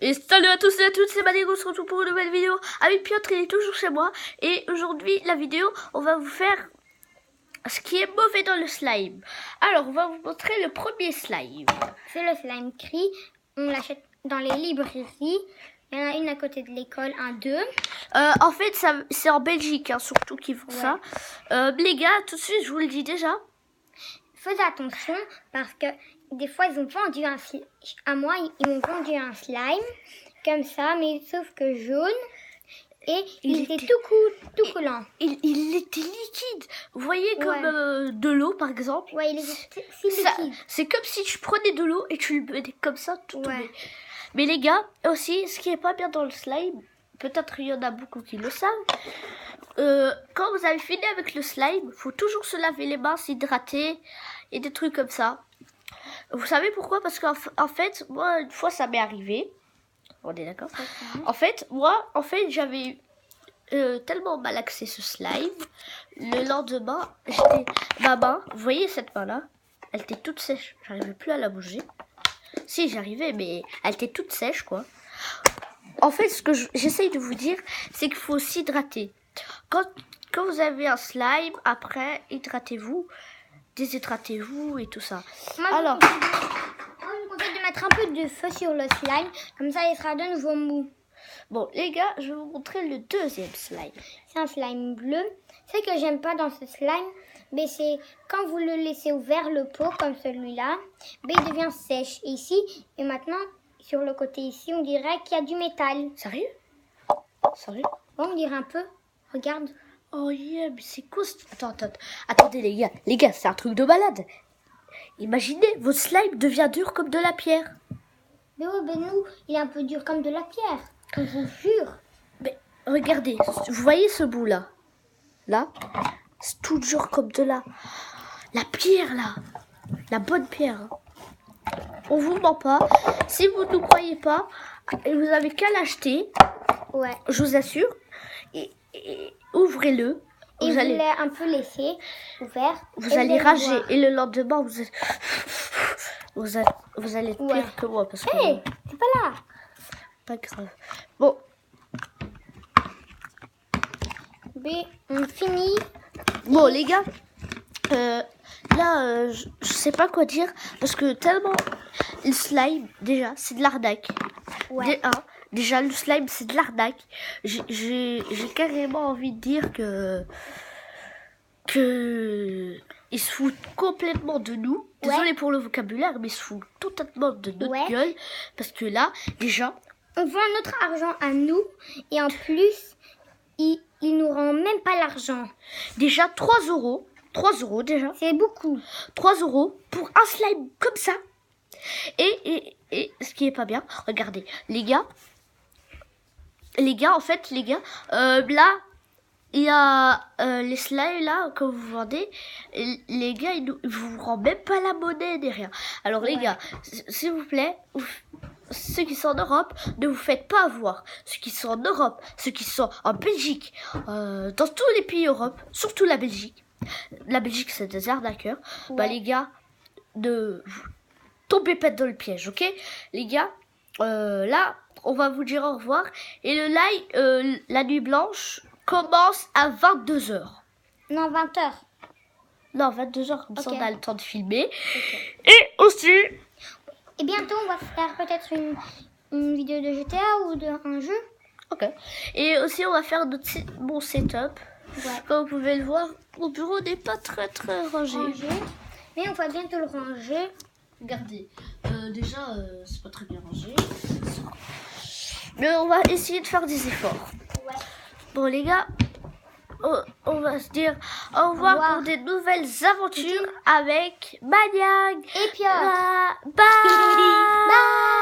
Et salut à tous et à toutes, c'est Manigo, on se retrouve pour une nouvelle vidéo avec Piotr, il est toujours chez moi. Et aujourd'hui, la vidéo, on va vous faire ce qui est mauvais dans le slime. Alors, on va vous montrer le premier slime. C'est le slime Cri. On l'achète dans les librairies. Il y en a une à côté de l'école, un 2. En fait, c'est en Belgique, hein, surtout qu'ils font ça. Les gars, tout de suite, je vous le dis déjà. Faites attention parce que des fois, ils ont vendu à moi, ils m'ont vendu un slime comme ça, mais sauf que jaune. Et il était tout collant. Il était liquide. Vous voyez comme de l'eau, par exemple. Ouais, il était si liquide. C'est comme si tu prenais de l'eau et tu le mettais comme ça, tout tombé. Mais les gars, aussi, ce qui est pas bien dans le slime, peut-être il y en a beaucoup qui le savent. Quand vous avez fini avec le slime, faut toujours se laver les mains, s'hydrater et des trucs comme ça. Vous savez pourquoi? Parce qu'en fait, moi, une fois, ça m'est arrivé. On est d'accord? En fait, j'avais tellement malaxé ce slime. Le lendemain, ma main, vous voyez cette main-là? Elle était toute sèche. J'arrivais plus à la bouger. Si, j'arrivais, mais elle était toute sèche, quoi. En fait, ce que j'essaye de vous dire, c'est qu'il faut s'hydrater. Quand vous avez un slime, après, hydratez-vous, déshydratez-vous et tout ça. Moi, je vous conseille de mettre un peu de feu sur le slime, comme ça il sera de nouveau mou. Bon, les gars, je vais vous montrer le deuxième slime. C'est un slime bleu. Ce que j'aime pas dans ce slime, mais c'est quand vous le laissez ouvert, le pot, comme celui-là, mais il devient sèche. Et ici, et maintenant, sur le côté ici, on dirait qu'il y a du métal. Sérieux? Sérieux? Bon, on dirait un peu. Regarde. Oh yeah, mais c'est quoi attendez les gars, c'est un truc de malade. Imaginez, votre slime devient dur comme de la pierre. Mais oui, ben nous, il est un peu dur comme de la pierre. Je vous jure. Mais regardez, vous voyez ce bout là? Là, c'est tout dur comme de la pierre là. La bonne pierre. On vous ment pas. Si vous ne nous croyez pas, vous avez qu'à l'acheter. Ouais. Je vous assure. Et ouvrez-le. Et vous allez un peu laisser ouvert. Vous allez rager. Et le lendemain, vous allez être pire que moi. Parce que hey, c'est pas là. Pas grave. Bon. Mais on finit. Bon, les gars. Là, je sais pas quoi dire. Parce que tellement... Le slime, déjà, c'est de l'arnaque. Ouais. Déjà, le slime, c'est de l'arnaque. J'ai carrément envie de dire que ils se foutent complètement de nous. Désolé pour le vocabulaire, mais ils se foutent totalement de notre gueule. Parce que là, déjà... On vend notre argent à nous. Et en plus, il nous rend même pas l'argent. Déjà, 3 €. 3 € déjà. C'est beaucoup. 3 € pour un slime comme ça. Et ce qui est pas bien, regardez, les gars, là, il y a les slimes là que vous vendez, les gars, ils vous rendent même pas la monnaie ni rien. Alors les gars, s'il vous plaît, ceux qui sont en Europe, ne vous faites pas avoir. Ceux qui sont en Europe, ceux qui sont en Belgique, dans tous les pays Europe, surtout la Belgique. La Belgique, c'est des arnaqueurs. Bah les gars, tombez pas dans le piège, ok? Les gars, là, on va vous dire au revoir. Et le live, la nuit blanche, commence à 22 h. Non, 20 h. Non, 22 h, comme ça on a le temps de filmer. Et aussi... Et bientôt, on va faire peut-être une vidéo de GTA ou d'un jeu. Ok. Et aussi, on va faire mon setup. Ouais. Comme vous pouvez le voir, mon bureau n'est pas très rangé. Mais on va bientôt le ranger. Regardez, déjà, c'est pas très bien rangé. Mais on va essayer de faire des efforts. Ouais. Bon, les gars, on va se dire au revoir pour des nouvelles aventures avec Maniag et Piotr. Bye. Bye.